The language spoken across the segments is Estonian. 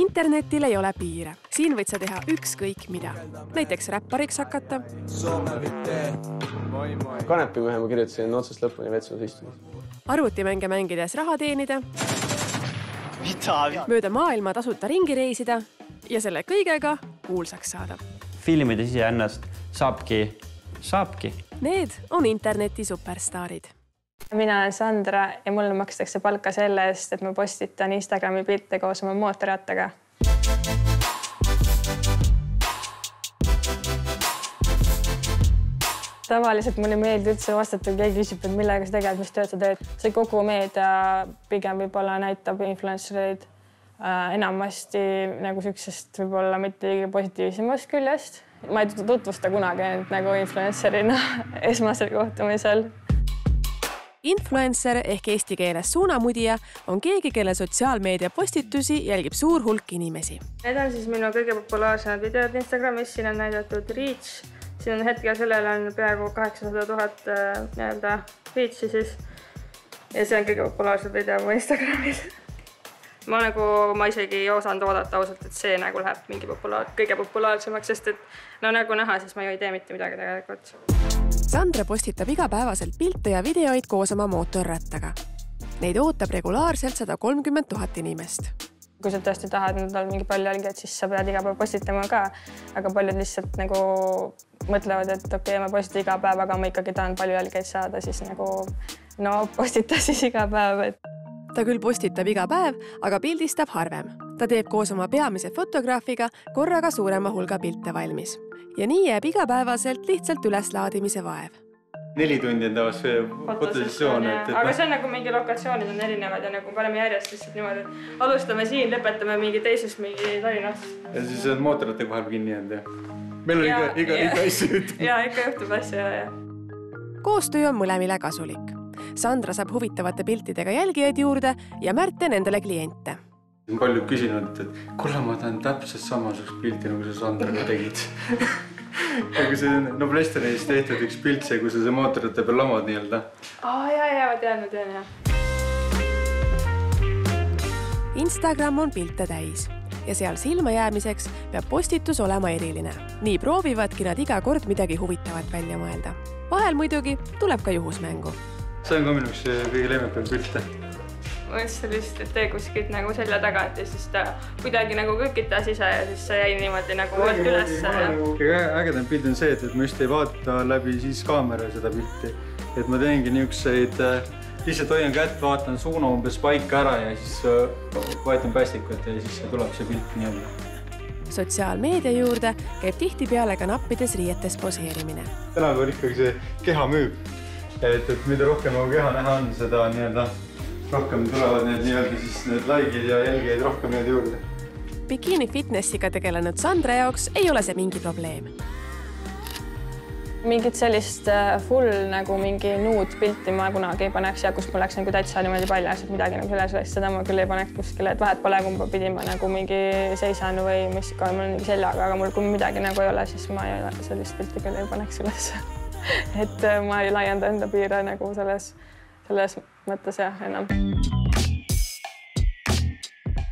Internetil ei ole piire. Siin võid sa teha ükskõik mida. Näiteks räppariks hakata. Kanepimehe ma kirjutasin otsast lõpuni vetsus istudes. Arvutimänge mängides raha teenida. Mööda maailma tasuta ringi reisida ja selle kõigega kuulsaks saada. Filmides ise ennast saabki. Need on interneti superstaarid. Mina olen Sandra ja mulle makstakse palka selle eest, et ma postitan Instagrami pilte koos oma mootorrattaga. Tavaliselt mulle meeldi üldse vastata, kui keegi küsib, et millega sa tegeled, mis tööd sa teed. See kogu meedia pigem võib-olla näitab influencereid enamasti nagu sellisest võib-olla mitte liiga positiivsemast küljest. Ma ei tutvusta kunagi nagu influencerina esmasel kohtumisel. Influencer ehk eesti keeles suunamudija on keegi, kelle sotsiaalmeedia postitusi jälgib suur hulk inimesi. Need on siis minu kõige populaarsemad videod Instagramis. Siin on näidatud reach. Siin on hetkel sellel on peaaegu 800 000 reachi siis. Ja see on kõige populaarsem video mu Instagramis. Ma isegi ei osanud oodata ausalt, et see nagu läheb mingi kõige populaarsemaks, sest et nagu näha, siis ma ju ei tee mitte midagi tegelikult. Sandra postitab igapäevaselt pilte ja videoid koos oma mootorrattaga. Neid ootab regulaarselt 130 000 inimest. Kui sa tõesti tahad endal mingi palju jälgijaid, siis sa pead iga päev postitama ka. Aga paljud lihtsalt nagu mõtlevad, et okei, ma postitan iga päev, aga ma ikkagi tahan palju jälgijaid saada, siis nagu postita siis iga päev. Ta küll postitab iga päev, aga pildistab harvem. Ta teeb koos oma peamise fotograafiga korraga suurema hulga pilte valmis. Ja nii jääb igapäevaselt lihtsalt üleslaadimise vaev. 4 tundi on tavas fotosessioon. Aga see on nagu mingi lokatsioonid on erinevad ja nagu paneme järjest lihtsalt niimoodi, et alustame siin, lõpetame mingi teises mingi Tallinnas. Ja siis on mootorrattaga vahel kinni jäänud. Meil on iga asju juhtub. Ja ikka juhtub asju. Koostöö on mõlemile kasulik. Sandra saab huvitavate piltidega jälgijaid juurde ja Märte nendele kliente. Paljud küsinud, et kuule, ma tahan täpselt samasugust pilti, nagu sa Sandraga tegid. Ja kui see Noblesteris tehtud üks pilt see, kui sa see mootorratta peal lamad nii-öelda. Jaa, ma tean. Instagram on pilte täis ja seal silma jäämiseks peab postitus olema eriline. Nii proovivadki nad iga kord midagi huvitavat välja mõelda. Vahel muidugi tuleb ka juhusmängu. See on ka minuks kõige lemmikam pilte. Ma sellist, et tee kuskilt nagu selja tagant ja siis ta kuidagi nagu kõkitas ise ja siis see jäi niimoodi nagu üles. Ägedam pilt on see, et ma just ei vaata läbi siis kaamera seda pilti. Et ma teengi niisuguseid, lihtsalt hoian kätt, vaatan suuna umbes paika ära ja siis vaatan päästikut ja siis tuleb see pilt nii-öelda. Sotsiaalmeedia juurde käib tihtipeale ka nappides riietes poseerimine. Tänapäeval ikkagi see keha müüb. Et mida rohkem keha näha on, seda nii-öelda rohkem tulevad need laikid ja jälgijaid rohkem need juurde. Bikini fitnessiga tegelenud Sandra jaoks ei ole see mingi probleem. Mingit sellist full nagu mingi nuud pilti ma kunagi ei paneks ja kus ma oleks nagu täitsa niimoodi paljas, et midagi nagu selles seda ma küll ei paneks kuskile, et vahet pole kumba pidi ma nagu mingi seisan või mis ikka on mingi seljaga, aga mul kui midagi nagu ei ole, siis ma sellist pilti küll ei paneks üles. Et ma ei laienda enda piire nagu selles mõttes enam.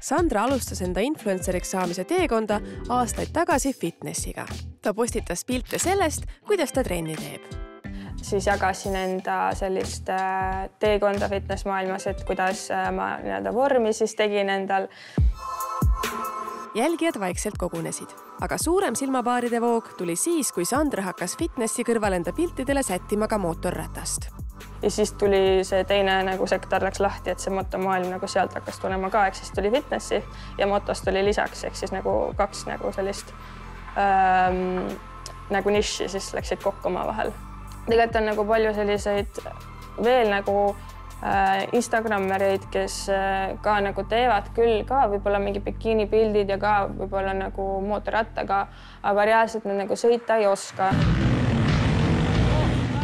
Sandra alustas enda influenceriks saamise teekonda aastaid tagasi fitnessiga. Ta postitas pilte sellest, kuidas ta trenni teeb. Siis jagasin enda sellist teekonda fitnessmaailmas, et kuidas ma vormi siis tegin endal. Jälgijad vaikselt kogunesid, aga suurem silmapaaride voog tuli siis, kui Sandra hakkas fitnessi kõrval enda piltidele sättima ka mootorratast. Ja siis tuli see teine sektor läks lahti, et see motomaailm nagu sealt hakkas tulema ka, ehk siis tuli fitnessi ja motost tuli lisaks, ehk siis nagu kaks sellist nagu niši siis läksid kokku oma vahel. Tegelikult on nagu palju selliseid veel nagu Instagrammereid, kes ka nagu teevad küll ka võib-olla mingi bikini pildid ja ka võib-olla nagu mootorrattaga, aga reaalselt nad nagu sõita ei oska.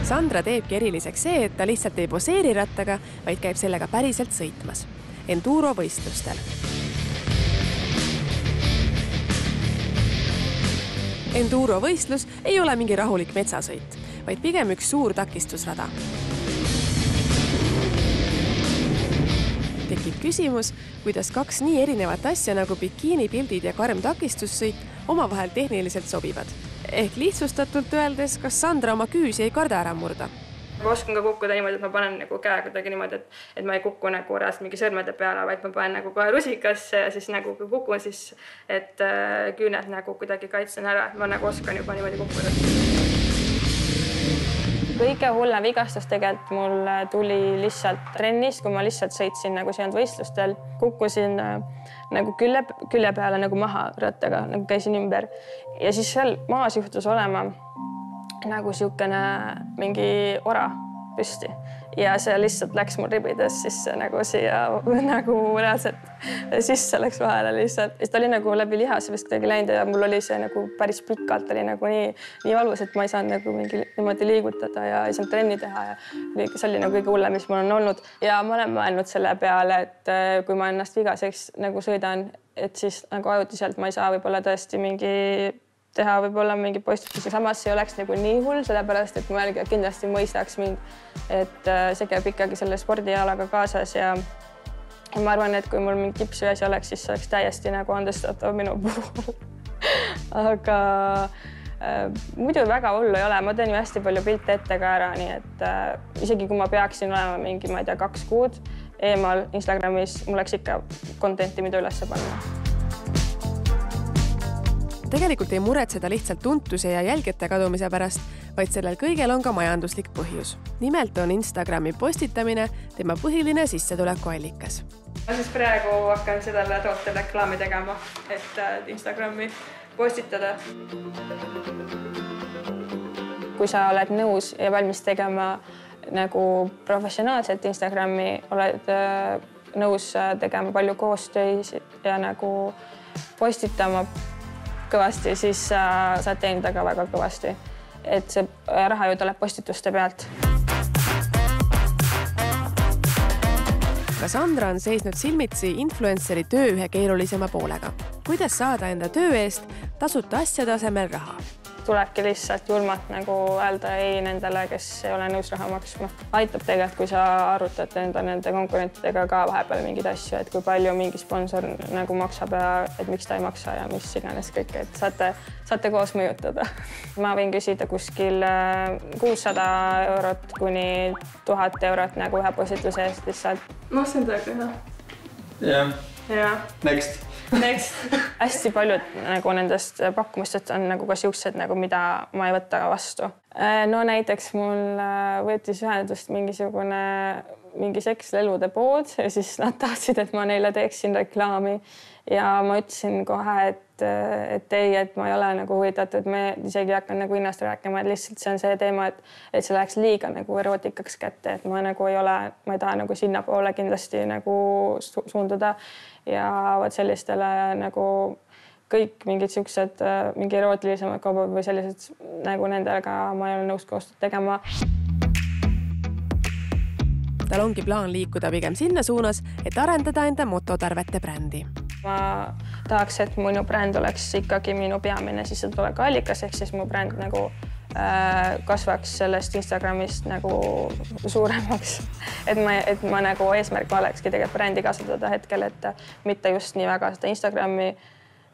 Sandra teebki eriliseks see, et ta lihtsalt ei poseeri rattaga, vaid käib sellega päriselt sõitmas. Enduro võistlustel. Enduro võistlus ei ole mingi rahulik metsasõit, vaid pigem üks suur takistusrada. Tekib küsimus, kuidas kaks nii erinevat asja nagu bikiinipildid ja karm takistussõit omavahel tehniliselt sobivad. Ehk lihtsustatult öeldes, kas Sandra oma küüsi ei karda ära murda? Ma oskan ka kukkuda niimoodi, et ma panen nagu käe kuidagi niimoodi, et ma ei kuku nagu reast mingi sõrmede peale, vaid ma panen nagu kohe rusikasse ja siis nagu kui kukun, siis et küüned nagu kuidagi kaitsen ära, et ma nagu oskan juba niimoodi kukkuda. Kõige hullem vigastus tegelikult mul tuli lihtsalt trennis, kui ma lihtsalt sõitsin nagu siin võistlustel, kukkusin nagu külje peale nagu maha rattaga, nagu käisin ümber ja siis seal maas juhtus olema nagu siukene mingi ora püsti ja see lihtsalt läks mul ribides sisse nagu siia nagu reaalselt sisse läks vahele lihtsalt. Ja ta oli nagu läbi lihase vist kuidagi läinud ja mul oli see nagu päris pikalt oli nagu nii valus, et ma ei saanud nagu mingi niimoodi liigutada ja ei saanud trenni teha ja see oli nagu kõige hullem, mis mul on olnud. Ja ma olen mõelnud selle peale, et kui ma ennast vigaseks nagu sõidan, et siis nagu ajutiselt ma ei saa võib-olla tõesti teha võib-olla mingi postitusi. Samas see oleks nagu nii hull, sellepärast, et mu jälgijad kindlasti mõistaks mind, et see käib ikkagi selle spordialaga kaasas ja ma arvan, et kui mul mingi kips või asi oleks, siis see oleks täiesti nagu andestatav minu puhul. Aga muidu väga hullu ei ole, ma teen ju hästi palju pilte ette ka ära, nii et isegi kui ma peaksin olema mingi, ma ei tea, 2 kuud eemal Instagramis, mul oleks ikka contenti, mida üles panna. Tegelikult ei muretseda lihtsalt tuntuse ja jälgijate kadumise pärast, vaid sellel kõigel on ka majanduslik põhjus. Nimelt on Instagrami postitamine tema põhiline sissetulekuallikas. Ma siis praegu hakkan sellele toote reklaami tegema, et Instagrami postitada. Kui sa oled nõus ja valmis tegema nagu professionaalselt Instagrami, oled nõus tegema palju koostöid ja nagu postitama kõvasti, siis saad teenida ka väga kõvasti. Et see raha ju tuleb postituste pealt. Ka Sandra on seisnud silmitsi influenceri töö ühe keerulisema poolega. Kuidas saada enda töö eest tasuta asjade asemel raha? Tulebki lihtsalt julmalt nagu öelda ei nendele, kes ei ole nõus raha maksma. Aitab tegelikult, kui sa arutad nende konkurentidega ka vahepeal mingeid asju, et kui palju mingi sponsor nagu maksab ja et miks ta ei maksa ja mis iganes kõik, et saate koos mõjutada. Ma võin küsida kuskil 600 eurot kuni 1000 eurot nagu ühe postituse eest lihtsalt. No see on tõega, jah. Yeah. Next. Hästi paljud nagu nendest pakkumistest on nagu ka siuksed, nagu mida ma ei võta vastu. No näiteks mul võttis ühendust mingi sekslelude pood ja siis nad tahtsid, et ma neile teeksin reklaami ja ma ütlesin kohe, et ei, et ma ei ole nagu huvitatud, me isegi hakkan nagu hinnast rääkima, et lihtsalt see on see teema, et see läheks liiga nagu erootikaks kätte, et ma nagu ei taha nagu sinna poole kindlasti nagu suunduda ja võt sellistele nagu kõik mingid siuksed mingi erootilisemad kaubad või sellised nagu nendega ma ei ole nõus koostööd tegema. Tal ongi plaan liikuda pigem sinna suunas, et arendada enda mototarvete brändi. Ma tahaks, et minu bränd oleks ikkagi minu peamine sissetulekuallikas, ehk siis mu bränd nagu kasvaks sellest Instagramist nagu suuremaks. Et ma nagu eesmärk olekski tegelikult brändi kasvatada hetkel, et mitte just nii väga seda Instagrami,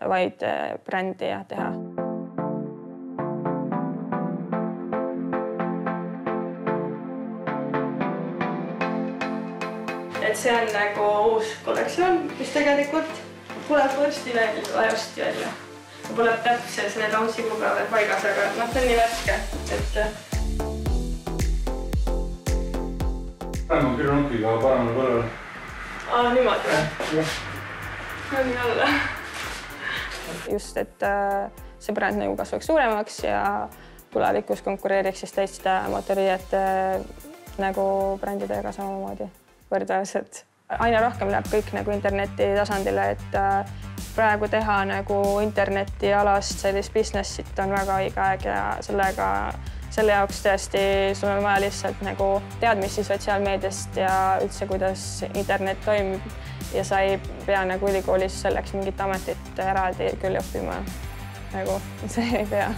vaid brändi ja teha. Et see on nagu uus kollektsioon, mis tegelikult tuleb varsti välja. Pole täpselt need launchi kuupäevad paigas, aga see on nii värske, et... Parem küll nukiga paremal põlvel. Niimoodi või? Nii alla. Just, et see bränd nagu kasvaks suuremaks ja tulevikus konkureeriks siis teiste motoriijate nagu brändidega samamoodi võrdväärselt. Aina rohkem läheb kõik nagu interneti tasandile, et praegu teha nagu interneti alast sellist businessit on väga õige aeg ja selle jaoks tõesti sul on vaja lihtsalt nagu teadmisi sotsiaalmeediast ja üldse, kuidas internet toimib ja sa ei pea nagu ülikoolis selleks mingit ametit eraldi küll õppima. Nagu see ei pea.